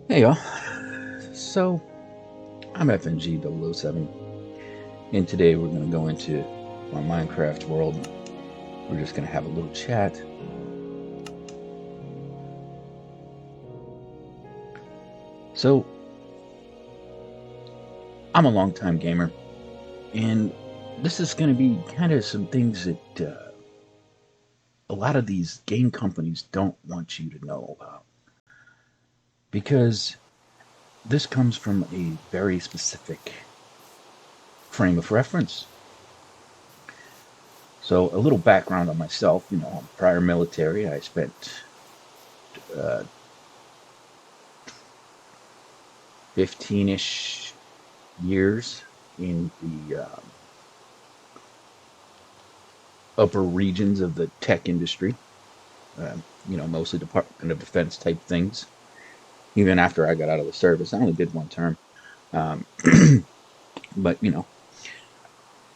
Hey y'all. So I'm FNG007, and today we're going to go into my Minecraft world. We're just going to have a little chat. So I'm a longtime gamer, and this is going to be kind of some things that a lot of these game companies don't want you to know about, because this comes from a very specific frame of reference. So a little background on myself. I'm prior military. I spent uh, 15-ish years in the upper regions of the tech industry, mostly Department of Defense type things. Even after I got out of the service, I only did one term. Um, but,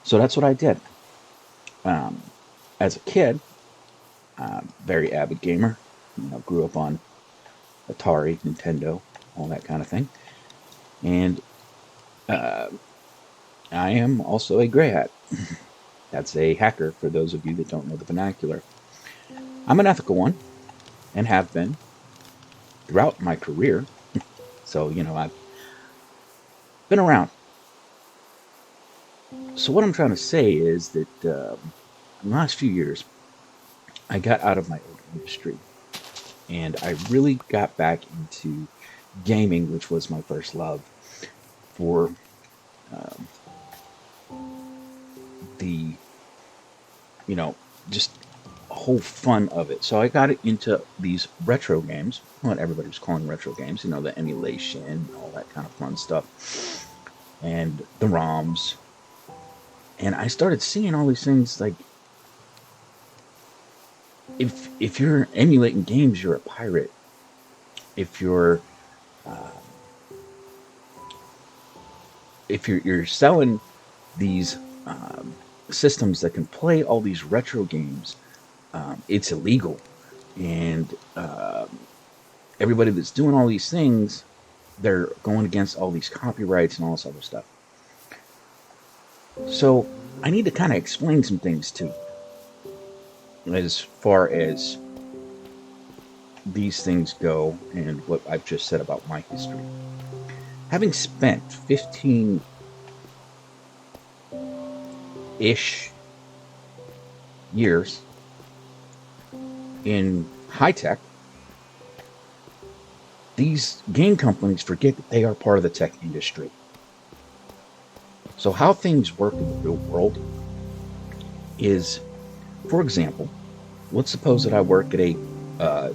so that's what I did. Um, as a kid, very avid gamer, grew up on Atari, Nintendo, all that kind of thing. And uh, I am also a gray hat. That's a hacker, for those of you that don't know the vernacular. I'm an ethical one, and have been throughout my career. So, I've been around. So, what I'm trying to say is that in the last few years, I got out of my old industry and I really got back into gaming, which was my first love, for um, the, you know, just whole fun of it. So I got into these retro games, what everybody was calling retro games, the emulation, all that kind of fun stuff, and the ROMs. And I started seeing all these things like, if you're emulating games, you're a pirate. If you're uh, if you're selling these um, systems that can play all these retro games, it's illegal. And everybody that's doing all these things, they're going against all these copyrights and all this other stuff. So I need to kind of explain some things too, as far as these things go and what I've just said about my history. Having spent 15 ish years in high tech, these game companies forget that they are part of the tech industry. So, how things work in the real world is, for example, let's suppose that I work at a uh,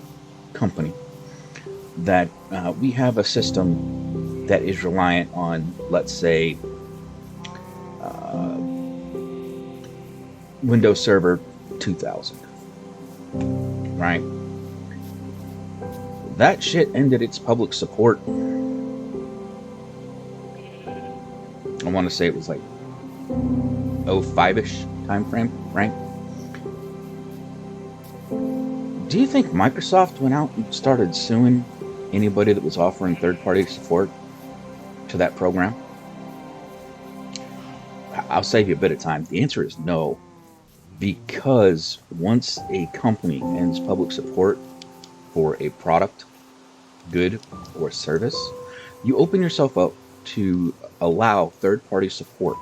company that we have a system that is reliant on, let's say, uh, Windows Server 2000, right? That shit ended its public support. I want to say it was like 05-ish time frame, right? Do you think Microsoft went out and started suing anybody that was offering third-party support to that program? I'll save you a bit of time. The answer is no, because once a company ends public support for a product, good, or service, you open yourself up to allow third-party support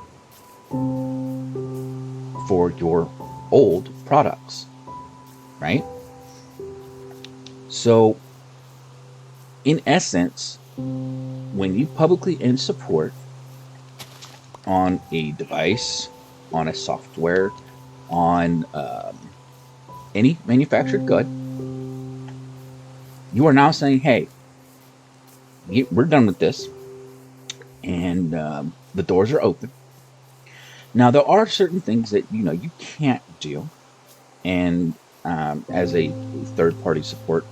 for your old products, right? So, in essence, when you publicly end support on a device, on a software, on any manufactured good, you are now saying, hey, we're done with this, and the doors are open. Now, there are certain things that you can't do, and as a third-party support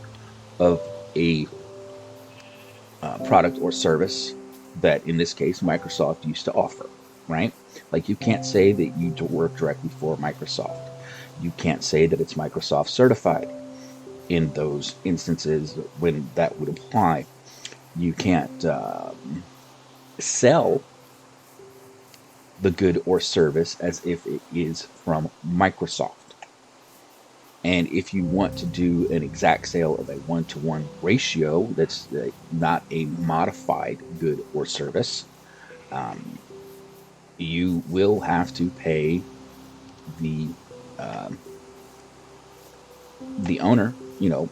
of a product or service that, in this case, Microsoft used to offer, right? Like, you can't say that you work directly for Microsoft. You can't say that it's Microsoft certified in those instances when that would apply. You can't sell the good or service as if it is from Microsoft. And if you want to do an exact sale of a one-to-one ratio that's not a modified good or service, um, you will have to pay the um, the owner,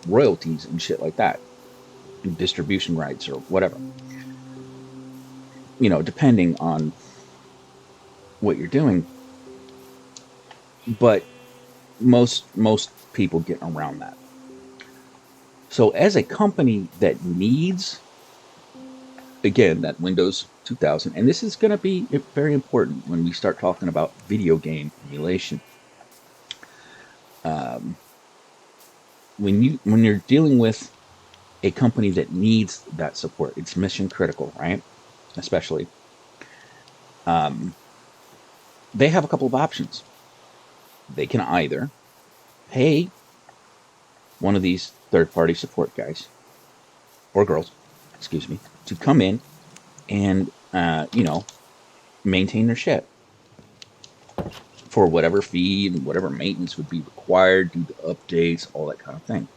royalties and shit like that, distribution rights or whatever, depending on what you're doing. But most people get around that. So as a company that needs, again, that Windows 2000, and this is going to be very important when we start talking about video game emulation. Um, when you're dealing with a company that needs that support, it's mission critical, right? Especially, um, they have a couple of options. They can either pay one of these third-party support guys or girls, excuse me, to come in and maintain their shit for whatever fee and whatever maintenance would be required, do the updates, all that kind of thing.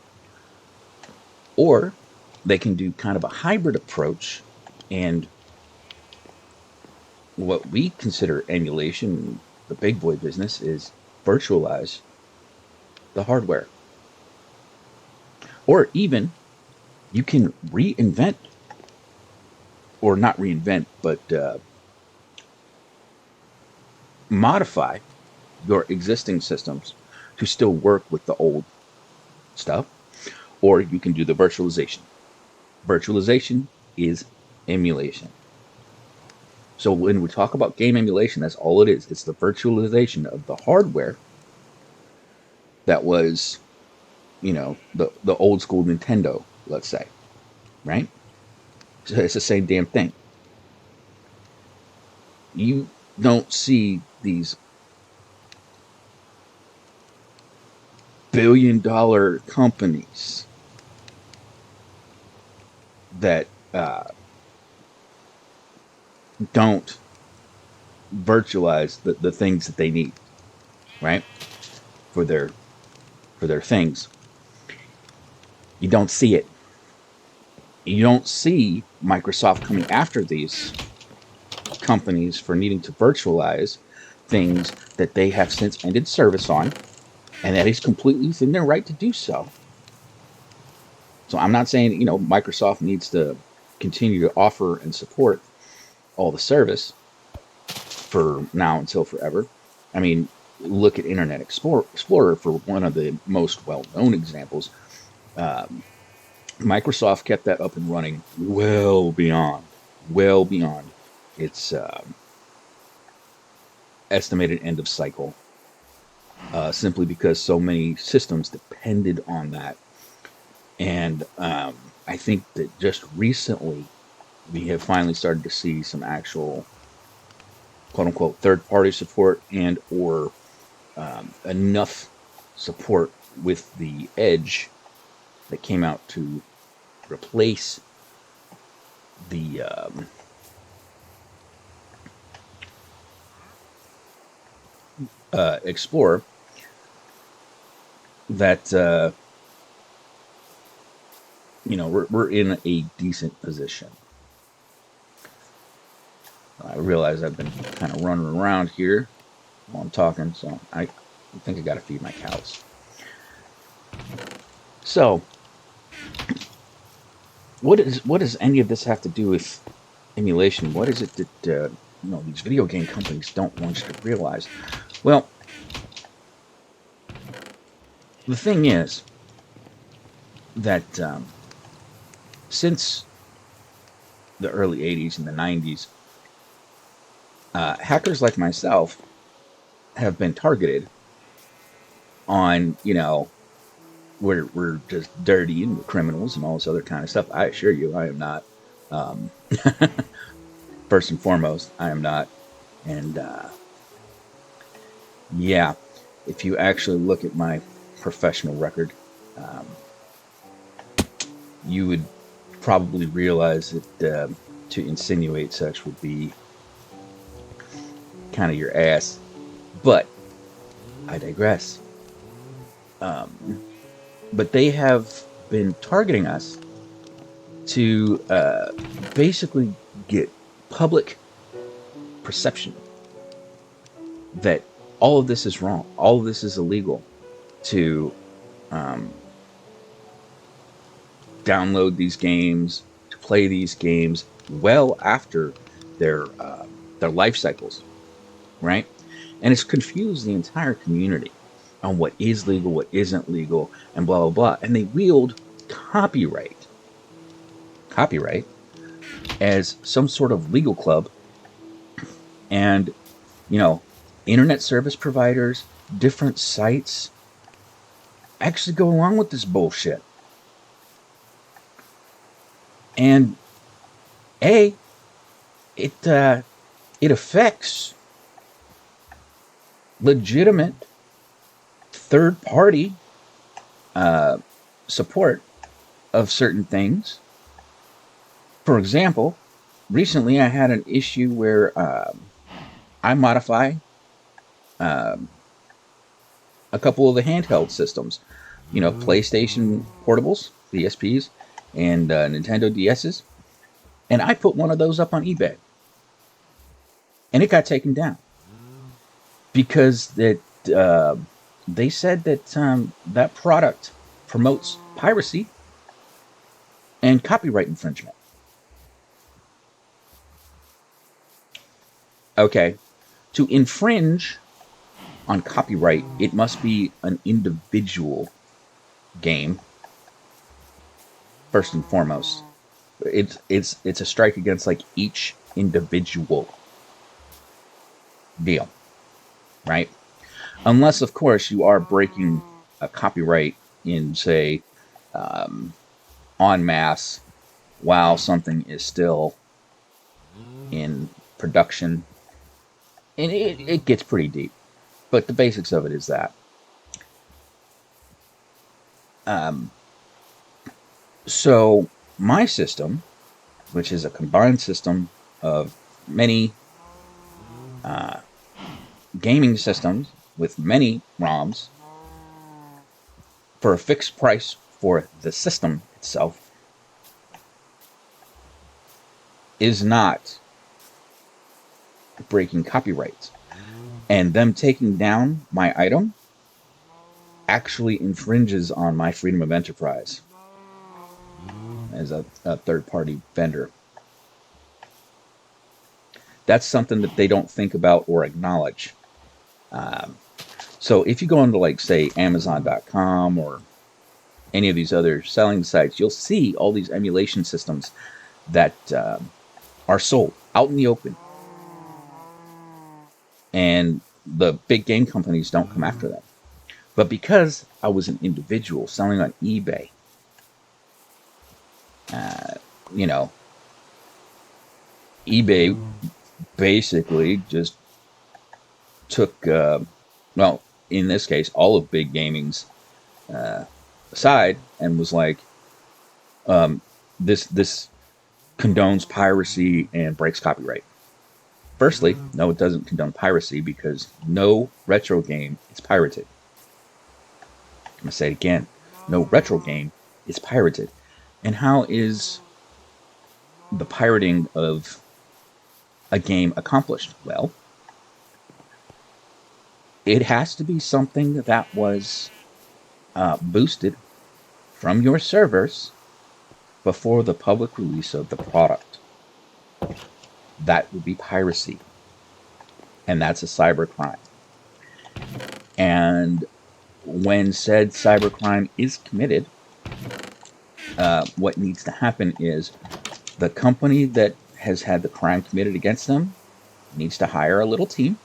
Or they can do kind of a hybrid approach, and what we consider emulation, the big boy business, is virtualize the hardware. Or even you can reinvent, or not reinvent, but modify your existing systems to still work with the old stuff. Or you can do the virtualization. Virtualization is emulation. So when we talk about game emulation, that's all it is. It's the virtualization of the hardware that was, the old school Nintendo, let's say, right? So it's the same damn thing. You don't see these billion-dollar companies that don't virtualize the things that they need, right? For their things. You don't see it. You don't see Microsoft coming after these companies for needing to virtualize things that they have since ended service on, and that is completely within their right to do so. So I'm not saying, Microsoft needs to continue to offer and support all the service for now until forever. I mean, look at Internet Explorer for one of the most well-known examples. Microsoft kept that up and running well beyond its estimated end of cycle, simply because so many systems depended on that. And I think that just recently we have finally started to see some actual quote-unquote third-party support and or enough support with the Edge that came out to replace the Explorer, that we're in a decent position. I realize I've been kind of running around here while I'm talking, so I think I got to feed my cows. So, what does any of this have to do with emulation? What is it that these video game companies don't want you to realize? Well, the thing is that since the early 80s and the 90s, hackers like myself have been targeted on, we're just dirty and we're criminals and all this other kind of stuff. I assure you, I am not. First and foremost, I am not. And yeah, if you actually look at my professional record, you would probably realize that to insinuate such would be kind of your ass. But I digress. Um, but they have been targeting us to basically get public perception that all of this is wrong, all of this is illegal, to um, download these games, to play these games well after their life cycles, right? And it's confused the entire community on what is legal, what isn't legal, and blah blah blah. And they wield copyright, copyright as some sort of legal club, and you know, internet service providers, different sites actually go along with this bullshit. And a it it affects legitimate third party uh, support of certain things. For example, recently I had an issue where I modify um, a couple of the handheld systems, you know, PlayStation portables, PSPs, and Nintendo DSs, and I put one of those up on eBay, and it got taken down because uh, they said that that product promotes piracy and copyright infringement. Okay, to infringe on copyright, it must be an individual game first and foremost. It's a strike against like each individual deal, right? Unless, of course, you are breaking a copyright in, say, um, en masse while something is still in production, and it gets pretty deep. But the basics of it is that. Um, so my system, which is a combined system of many uh, gaming systems with many ROMs for a fixed price for the system itself, is not breaking copyrights. And them taking down my item actually infringes on my freedom of enterprise as a third party vendor. That's something that they don't think about or acknowledge. Um, so if you go into, like, say, Amazon.com or any of these other selling sites, you'll see all these emulation systems that are sold out in the open. And the big game companies don't come after them. But because I was an individual selling on eBay, uh, you know, eBay basically just took, well, in this case, all of big gaming's uh, aside, and was like, um, this condones piracy and breaks copyright. Firstly, no, it doesn't condone piracy because no retro game is pirated. I'm going to say it again. No retro game is pirated. And how is the pirating of a game accomplished? Well, it has to be something that was boosted from your servers before the public release of the product. That would be piracy. And that's a cybercrime. And when said cybercrime is committed, what needs to happen is the company that has had the crime committed against them needs to hire a little team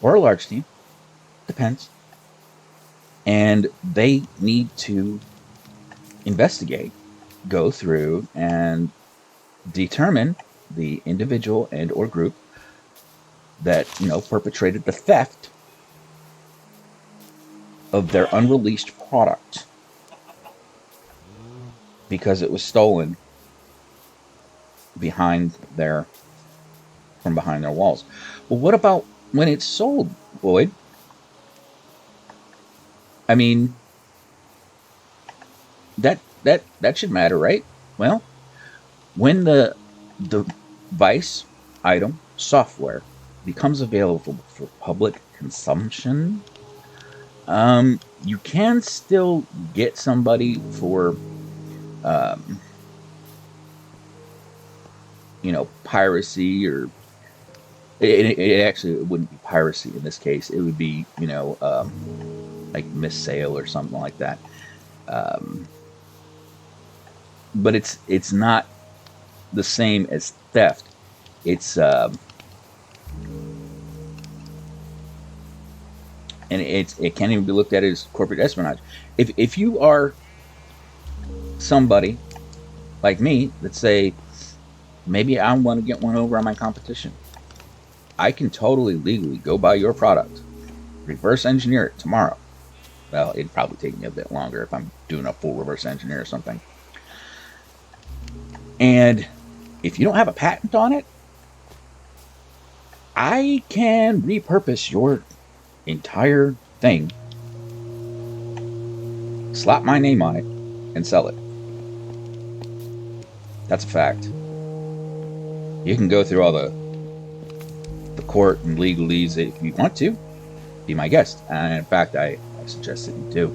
or a large team, depends, and they need to investigate, go through, and determine the individual and or group that, you know, perpetrated the theft of their unreleased product. because it was stolen from behind their walls. Well, what about when it's sold, Lloyd? I mean, that should matter, right? Well, when the device, item, software becomes available for public consumption, you can still get somebody for, um, piracy, or it actually, it wouldn't be piracy in this case. It would be, like missale or something like that. Um, but it's not the same as theft. It's and it can't even be looked at as corporate espionage. If you are somebody like me that say, maybe I want to get one over on my competition, I can totally legally go buy your product, reverse engineer it tomorrow. Well, it'd probably take me a bit longer if I'm doing a full reverse engineer or something. And if you don't have a patent on it, I can repurpose your entire thing, slap my name on it, and sell it. That's a fact. You can go through all the court and legalese if you want to. Be my guest. And in fact, I suggest that you do.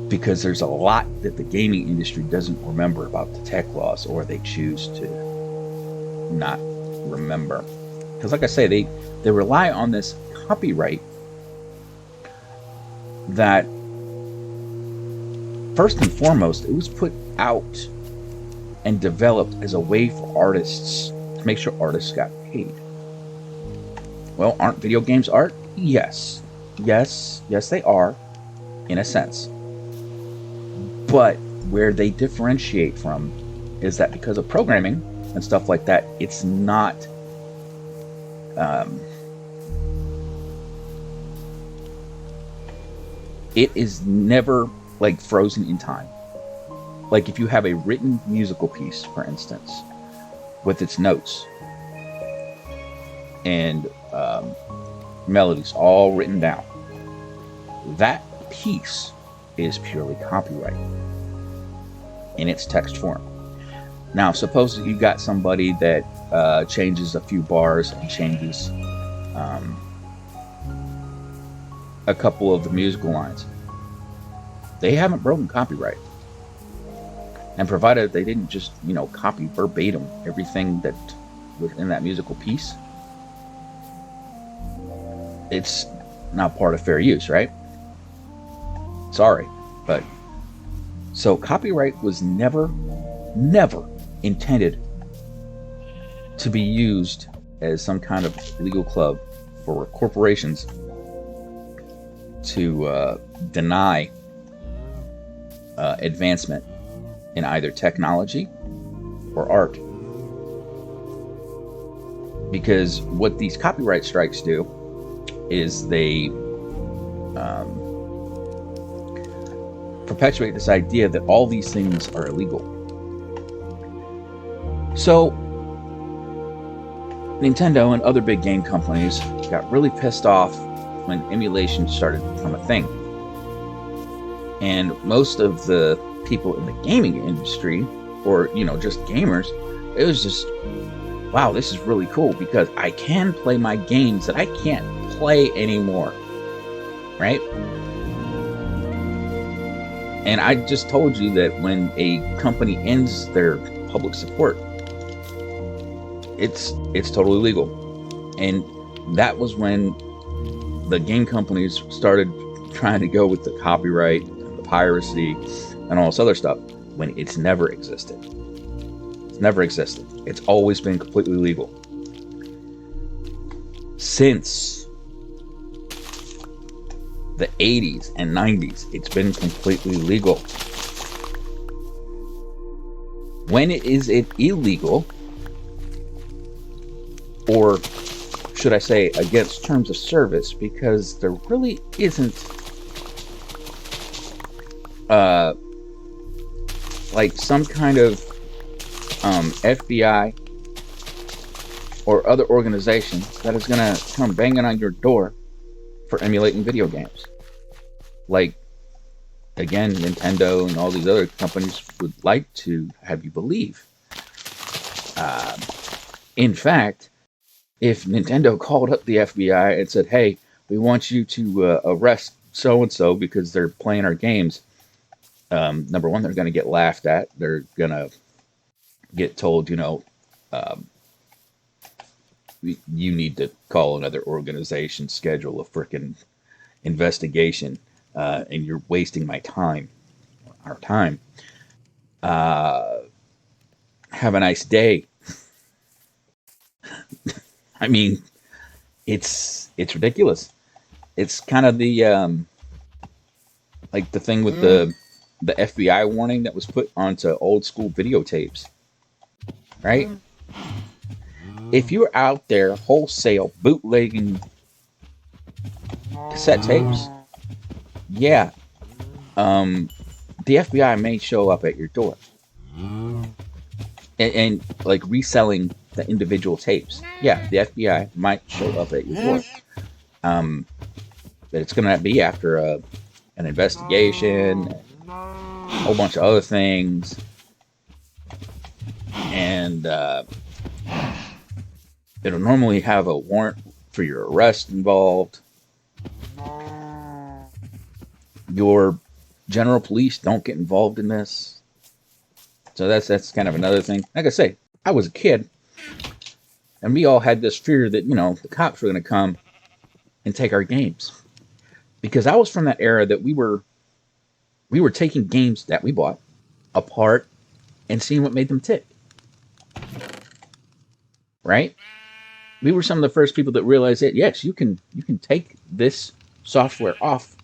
Because there's a lot that the gaming industry doesn't remember about the tech laws, or they choose to not remember. Because like I say, they rely on this copyright that, first and foremost, it was put out and developed as a way for artists to make sure artists got paid. Well, aren't video games art? Yes, they are, in a sense. But where they differentiate from is that because of programming and stuff like that, it's not it is never like frozen in time. Like if you have a written musical piece, for instance, with its notes and melodies all written down, that piece is purely copyright in its text form. Now, suppose that you got somebody that changes a few bars and changes a couple of the musical lines. They haven't broken copyright. And provided they didn't just, copy verbatim everything that was in that musical piece, it's not part of fair use, right? Sorry, but so copyright was never intended to be used as some kind of legal club for corporations to deny advancement in either technology or art. Because what these copyright strikes do is they perpetuate this idea that all these things are illegal. So Nintendo and other big game companies got really pissed off when emulation started to become a thing. And most of the people in the gaming industry, or just gamers, it was just, wow, this is really cool because I can play my games that I can't play anymore, right? And I just told you that when a company ends their public support, it's totally legal. And that was when the game companies started trying to go with the copyright, the piracy, and all this other stuff, when it's never existed. It's never existed. It's always been completely legal. Since the 80s and 90s, it's been completely legal. When is it illegal, or should I say against terms of service, because there really isn't like some kind of FBI or other organization that is going to come banging on your door for emulating video games. Like, again, Nintendo and all these other companies would like to have you believe. In fact, if Nintendo called up the FBI and said, hey, we want you to arrest so-and-so because they're playing our games, number one, they're going to get laughed at. They're going to get told, you need to call another organization, schedule a frickin' investigation, and you're wasting my time, our time. Have a nice day. I mean, it's ridiculous. It's kind of the like the thing with the FBI warning that was put onto old school videotapes, right? If you're out there wholesale bootlegging cassette tapes, yeah, the FBI may show up at your door and like reselling the individual tapes. Yeah, the FBI might show up at your door. But it's going to be after an investigation, a whole bunch of other things, and it'll normally have a warrant for your arrest involved. Your general police don't get involved in this. So that's kind of another thing. Like I say, I was a kid, and we all had this fear that, the cops were going to come and take our games. Because I was from that era that we were taking games that we bought apart and seeing what made them tick. Right? We were some of the first people that realized that, yes, you can take this software off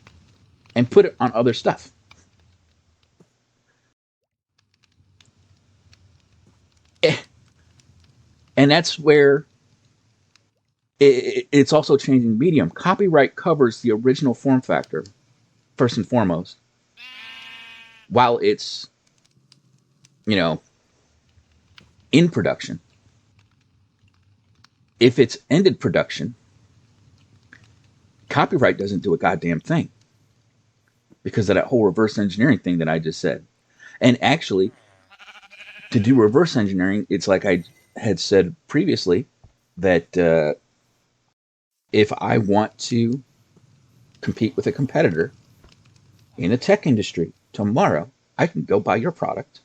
and put it on other stuff. And that's where it's also changing medium. Copyright covers the original form factor, first and foremost, while it's, in production. If it's ended production, copyright doesn't do a goddamn thing because of that whole reverse engineering thing that I just said. And actually, to do reverse engineering, it's like I had said previously that if I want to compete with a competitor in the tech industry tomorrow, I can go buy your product,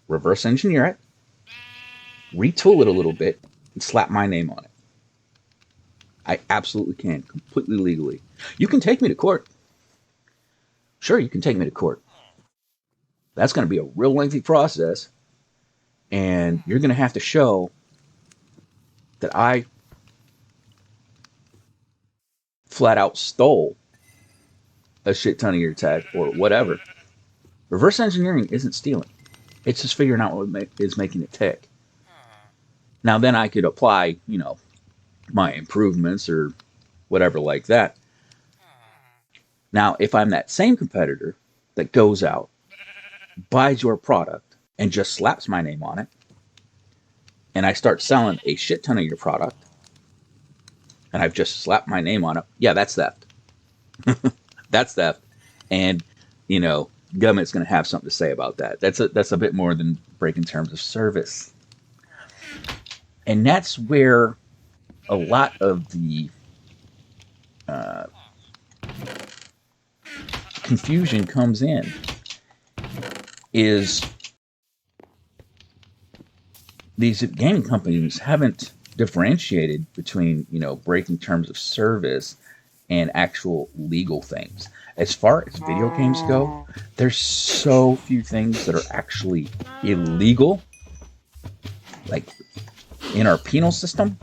reverse engineer it, retool it a little bit, and slap my name on it. I absolutely can, completely legally. You can take me to court. Sure, you can take me to court. That's going to be a real lengthy process, and you're going to have to show that I flat out stole a shit ton of your tech or whatever. Reverse engineering isn't stealing. It's just figuring out what is making it tick. Now then I could apply, my improvements or whatever like that. Now, if I'm that same competitor that goes out, buys your product, and just slaps my name on it, and I start selling a shit ton of your product, and I've just slapped my name on it, yeah, that's theft. That's theft. And, government's going to have something to say about that. That's a bit more than breaking terms of service. And that's where a lot of the confusion comes in, is these gaming companies haven't differentiated between, breaking terms of service and actual legal things. As far as video games go, there's so few things that are actually illegal, like in our penal system,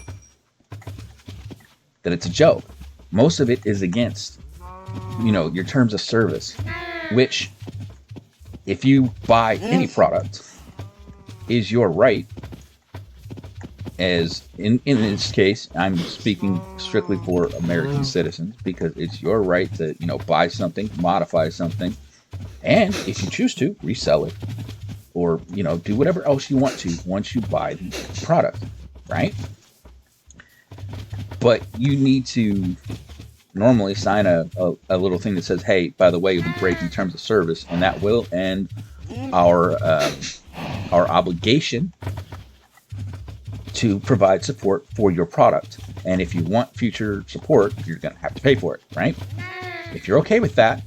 that it's a joke. Most of it is against, your terms of service, which, if you buy any product, is your right. As in this case, I'm speaking strictly for American citizens, because it's your right to, buy something, modify something, and if you choose to, resell it. or, do whatever else you want to once you buy the product, right? But you need to normally sign a little thing that says, hey, by the way, you'll be breaking terms of service, and that will end our obligation to provide support for your product. And if you want future support, you're going to have to pay for it, right? If you're okay with that,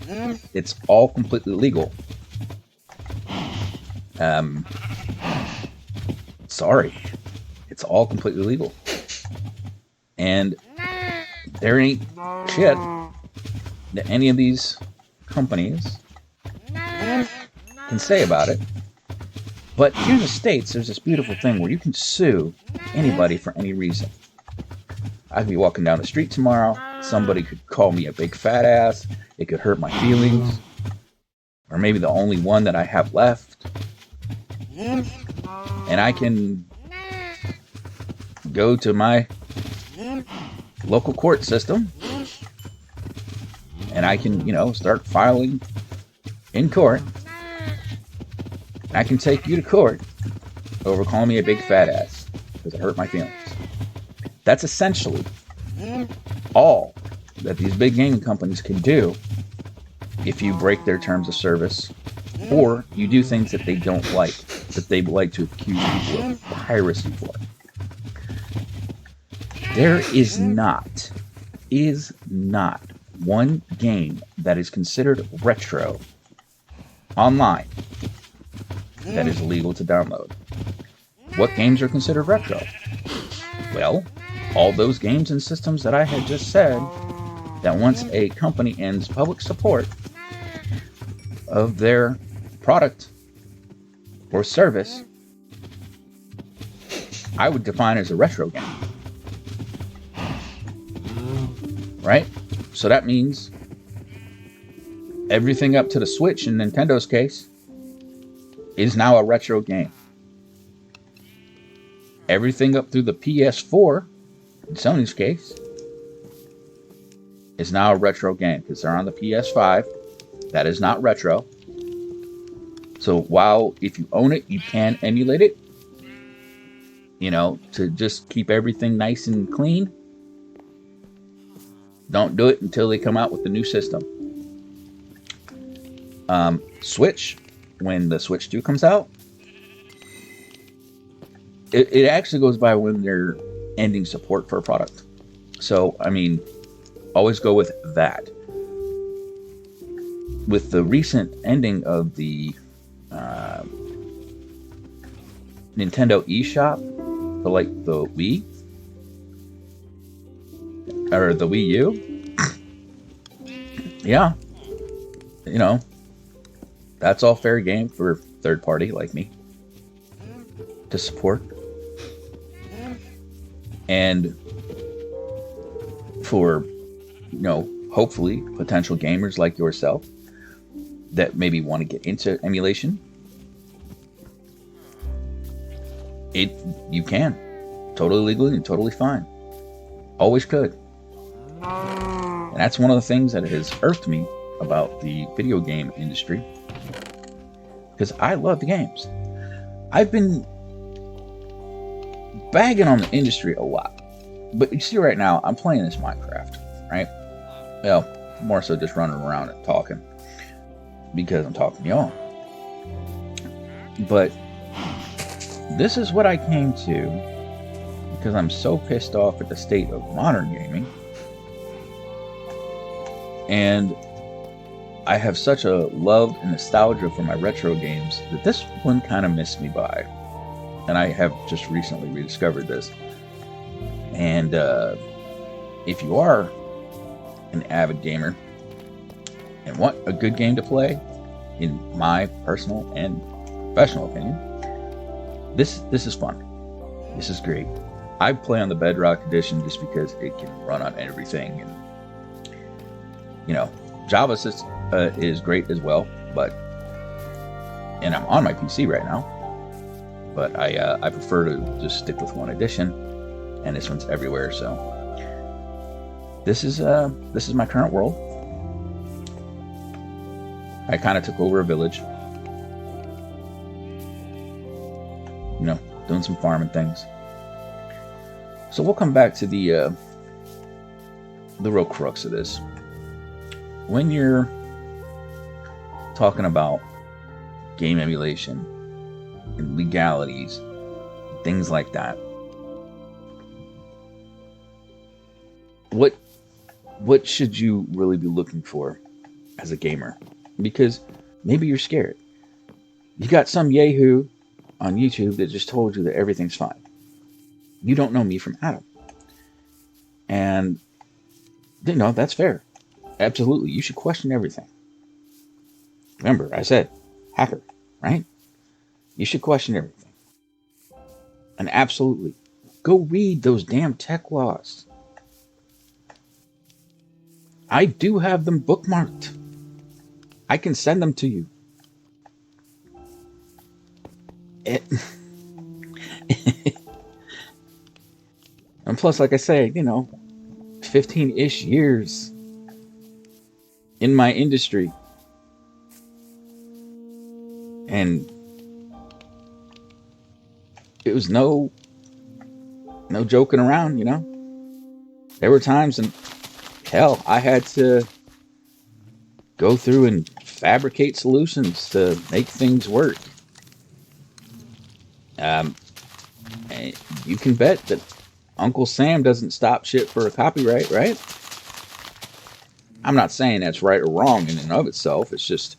it's all completely legal. Sorry, it's all completely legal. And there ain't shit that any of these companies can say about it. But here in the States, there's this beautiful thing where you can sue anybody for any reason. I could be walking down the street tomorrow, somebody could call me a big fat ass, it could hurt my feelings, or maybe the only one that I have left. And I can go to my local court system and I can, start filing in court. I can take you to court over calling me a big fat ass because it hurt my feelings. That's essentially all that these big gaming companies can do if you break their terms of service or you do things that they don't like, that they would like to accuse people of piracy for. There is not one game that is considered retro online that is legal to download. What games are considered retro? Well, all those games and systems that I had just said, that once a company ends public support of their product or service, I would define as a retro game. Right? So that means everything up to the Switch in Nintendo's case is now a retro game. Everything up through the PS4 in Sony's case is now a retro game because they're on the PS5. That is not retro. So while if you own it, you can emulate it, to just keep everything nice and clean. Don't do it until they come out with the new system. Switch, when the Switch 2 comes out, it actually goes by when they're ending support for a product. So, always go with that. With the recent ending of the Nintendo eShop for the Wii or the Wii U, yeah, that's all fair game for third party like me to support. And for, hopefully potential gamers like yourself that maybe want to get into emulation, you can. Totally legally and totally fine. Always could. And that's one of the things that has irked me about the video game industry. Because I love the games. I've been bagging on the industry a lot. But you see right now, I'm playing this Minecraft, right? Well, more so just running around and talking. Because I'm talking to y'all. But this is what I came to because I'm so pissed off at the state of modern gaming. And I have such a love and nostalgia for my retro games that this one kind of missed me by. And I have just recently rediscovered this. And if you are an avid gamer and want a good game to play, in my personal and professional opinion, this is fun. This is great. I play on the Bedrock edition just because it can run on everything, and Java is great as well. And I'm on my PC right now, but I prefer to just stick with one edition, and this one's everywhere. So this is my current world. I kind of took over a village, you know, doing some farming things. So we'll come back to the real crux of this. When you're talking about game emulation and legalities, things like that, what should you really be looking for as a gamer? Because maybe you're scared. You got some yahoo on YouTube that just told you that everything's fine. You don't know me from Adam. And, you know, that's fair. Absolutely. You should question everything. Remember, I said hacker, right? You should question everything. And absolutely, go read those damn tech laws. I do have them bookmarked. I can send them to you. It, and plus, like I say, you know, 15-ish years in my industry. And it was no joking around, you know. There were times, and hell, I had to go through and fabricate solutions to make things work. And you can bet that Uncle Sam doesn't stop shit for a copyright, right? I'm not saying that's right or wrong in and of itself. It's just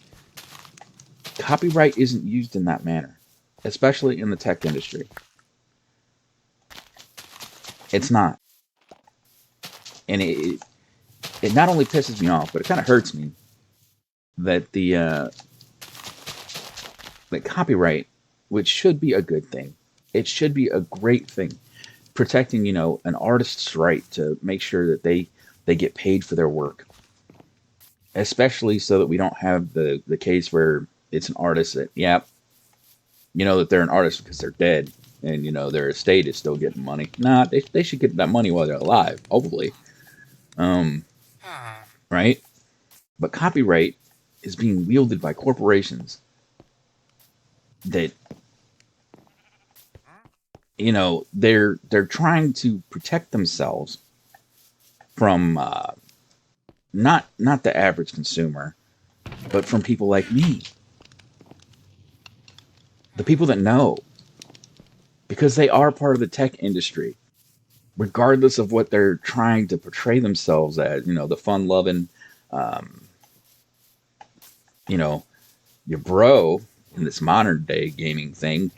copyright isn't used in that manner, especially in the tech industry. It's not. And it not only pisses me off, but it kind of hurts me that the copyright, which should be a good thing, it should be a great thing, protecting, you know, an artist's right to make sure that they get paid for their work, especially so that we don't have the case where it's an artist that, yeah, you know that they're an artist because they're dead, and you know their estate is still getting money. Nah, they should get that money while they're alive, hopefully. Right? But copyright is being wielded by corporations that, you know, they're trying to protect themselves from not the average consumer, but from people like me, the people that know, because they are part of the tech industry, regardless of what they're trying to portray themselves as. You know, the fun-loving, you know, your bro in this modern day gaming thing,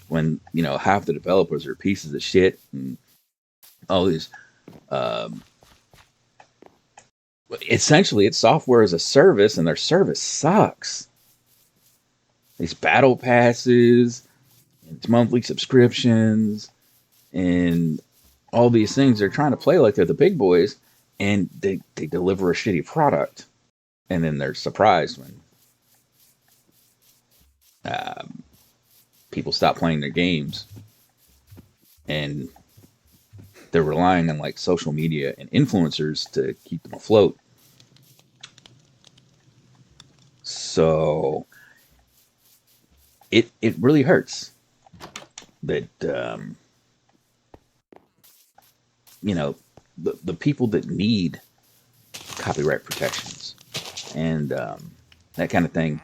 when, you know, half the developers are pieces of shit and all these essentially it's software as a service, and their service sucks. These battle passes, it's monthly subscriptions, and all these things, they're trying to play like they're the big boys, and they deliver a shitty product, and then they're surprised when people stop playing their games, and they're relying on like social media and influencers to keep them afloat. So it really hurts that you know, the people that need copyright protections and that kind of thing,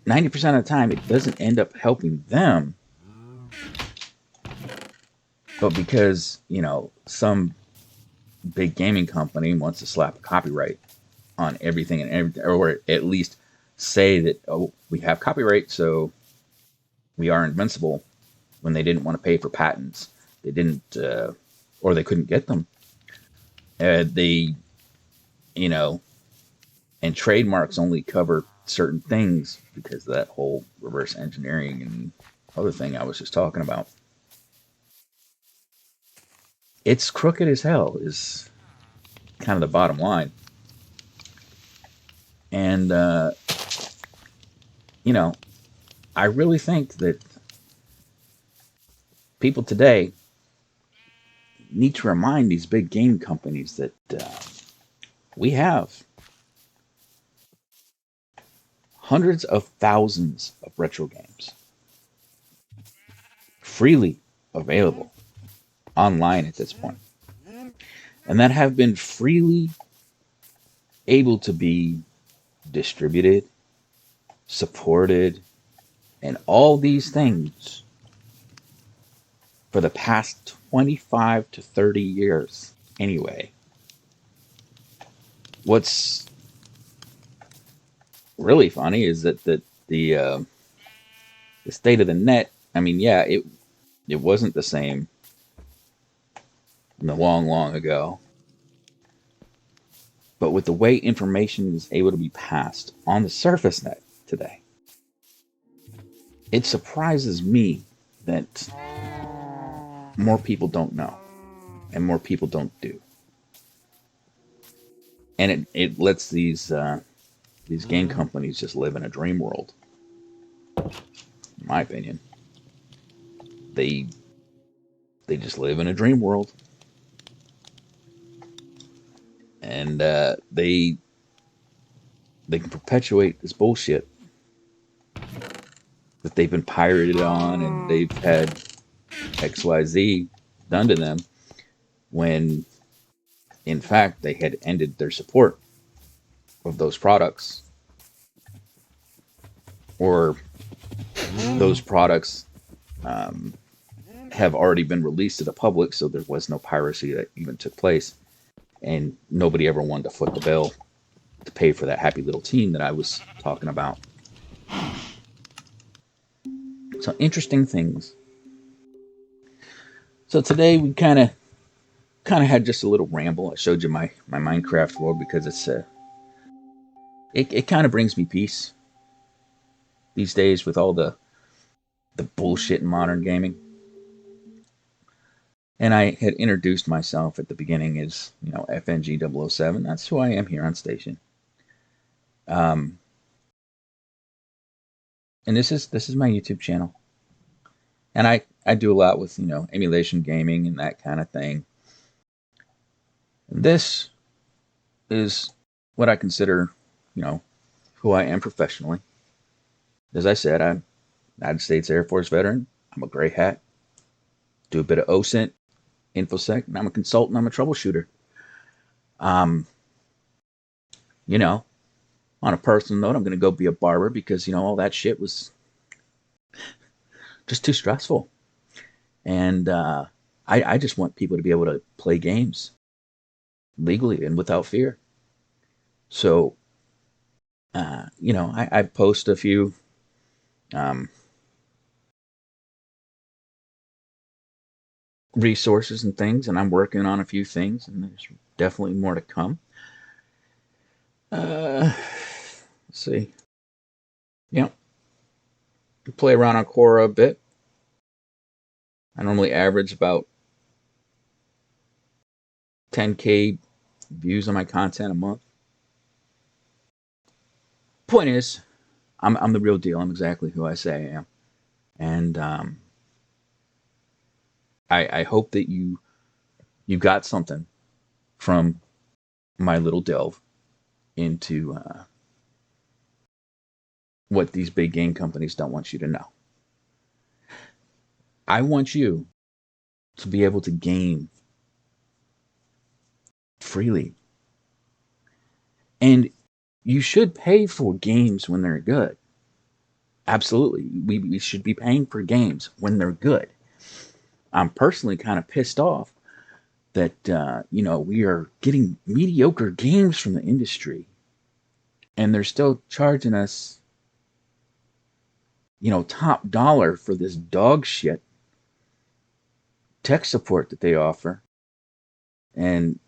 90% of the time it doesn't end up helping them, but because, you know, some big gaming company wants to slap a copyright on everything and everything, or at least say that, oh, we have copyright, so we are invincible, when they didn't want to pay for patents. They didn't, or they couldn't get them. They, you know, and trademarks only cover certain things because of that whole reverse engineering and other thing I was just talking about. It's crooked as hell is kind of the bottom line. And, you know, I really think that people today need to remind these big game companies that we have hundreds of thousands of retro games freely available online at this point, and that have been freely able to be distributed, supported, and all these things for the past 25 to 30 years anyway. What's really funny is that the state of the net, I mean, yeah, it wasn't the same in the long ago, but with the way information is able to be passed on the surface net today, it surprises me that more people don't know and more people don't do. And it lets these game companies just live in a dream world. In my opinion, they they just live in a dream world, and they can perpetuate this bullshit that they've been pirated on, and they've had XYZ done to them, when in fact they had ended their support of those products, or those products have already been released to the public, so there was no piracy that even took place, and nobody ever wanted to foot the bill to pay for that happy little team that I was talking about. So interesting things. So today we kind of had just a little ramble. I showed you my Minecraft world because it kind of brings me peace these days with all the bullshit in modern gaming. And I had introduced myself at the beginning as, FNG007. That's who I am here on station. And this is my YouTube channel. And I do a lot with, emulation gaming and that kind of thing. And this is what I consider, who I am professionally. As I said, I'm United States Air Force veteran. I'm a gray hat. Do a bit of OSINT, InfoSec, and I'm a consultant. I'm a troubleshooter. On a personal note, I'm going to go be a barber because, all that shit was just too stressful. And I just want people to be able to play games legally and without fear. So, I post a few resources and things, and I'm working on a few things, and there's definitely more to come. Let's see. Play around on Quora a bit. I normally average about 10K views on my content a month. Point is, I'm the real deal. I'm exactly who I say I am, and I hope that you got something from my little delve into what these big game companies don't want you to know. I want you to be able to game freely, and you should pay for games when they're good. Absolutely, we should be paying for games when they're good. I'm personally kind of pissed off that we are getting mediocre games from the industry, and they're still charging us top dollar for this dog shit tech support that they offer, and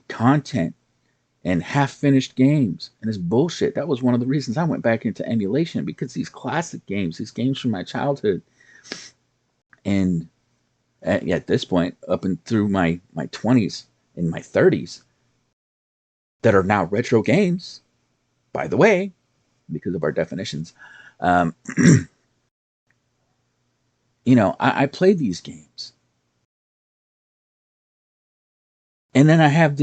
content and half-finished games and this bullshit. That was one of the reasons I went back into emulation, because these classic games, these games from my childhood, and at this point, up and through my 20s and my 30s, that are now retro games, by the way, because of our definitions. I play these games, and then I have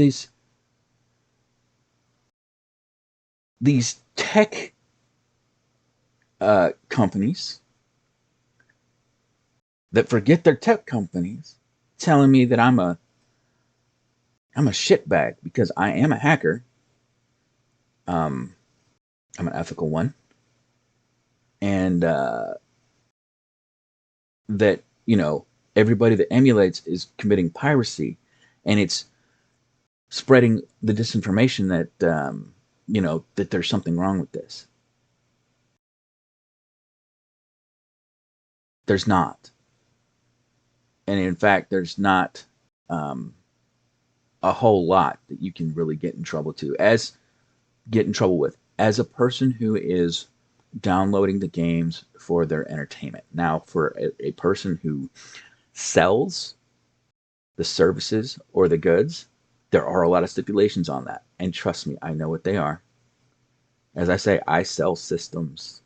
these tech companies that forget their tech companies telling me that I'm a shitbag because I am a hacker. Um, I'm an ethical one, and that everybody that emulates is committing piracy, and it's spreading the disinformation that that there's something wrong with this. There's not, and in fact, there's not um, a whole lot that you can really get in trouble with as a person who is downloading the games for their entertainment. Now, for a person who sells the services or the goods, there are a lot of stipulations on that. And trust me, I know what they are. As I say, I sell systems.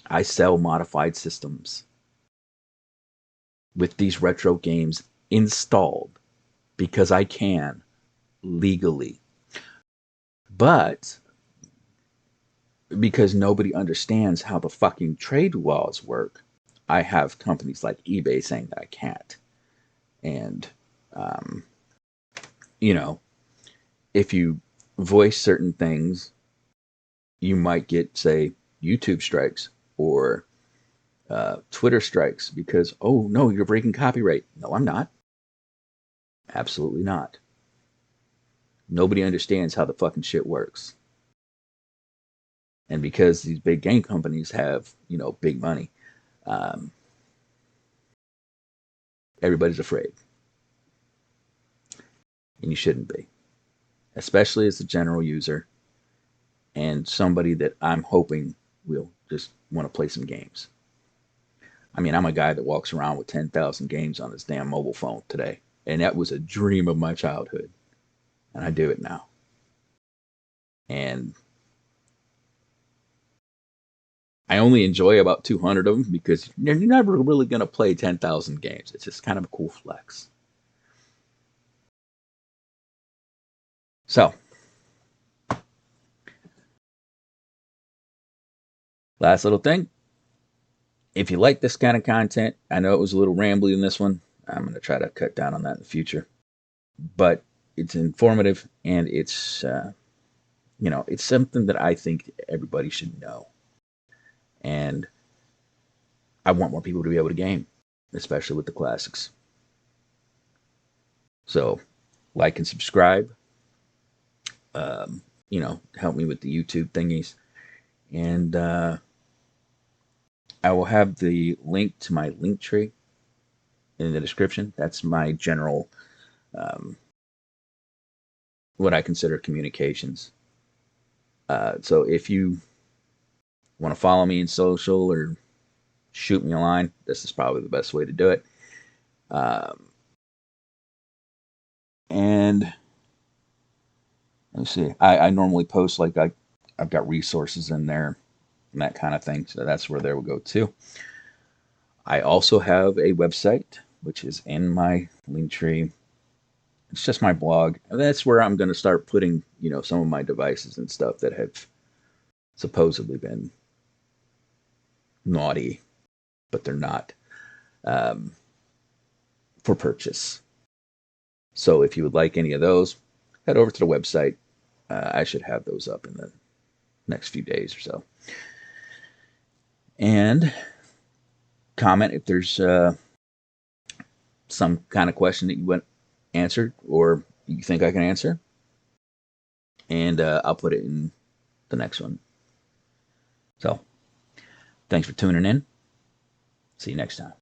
I sell modified systems with these retro games installed because I can legally. But because nobody understands how the fucking trade laws work, I have companies like eBay saying that I can't. And, um, you know, if you voice certain things, you might get, say, YouTube strikes or Twitter strikes because, oh no, you're breaking copyright. No, I'm not. Absolutely not. Nobody understands how the fucking shit works. And because these big game companies have, big money, um, everybody's afraid. And you shouldn't be, especially as a general user and somebody that I'm hoping will just want to play some games. I mean, I'm a guy that walks around with 10,000 games on his damn mobile phone today. And that was a dream of my childhood. And I do it now. And I only enjoy about 200 of them because you're never really going to play 10,000 games. It's just kind of a cool flex. So, last little thing. If you like this kind of content, I know it was a little rambly in this one. I'm going to try to cut down on that in the future. But it's informative and it's something that I think everybody should know. And I want more people to be able to game, especially with the classics. So, like and subscribe. Help me with the YouTube thingies. And I will have the link to my link tree in the description. That's my general, um, what I consider communications. So if you want to follow me in social or shoot me a line, this is probably the best way to do it. And let's see, I normally post like I've got resources in there and that kind of thing. So that's where they will go to. I also have a website, which is in my link tree. It's just my blog. And that's where I'm going to start putting, some of my devices and stuff that have supposedly been naughty, but they're not, um, for purchase. So if you would like any of those, head over to the website. I should have those up in the next few days or so. And comment if there's some kind of question that you want answered or you think I can answer. And I'll put it in the next one. So, thanks for tuning in. See you next time.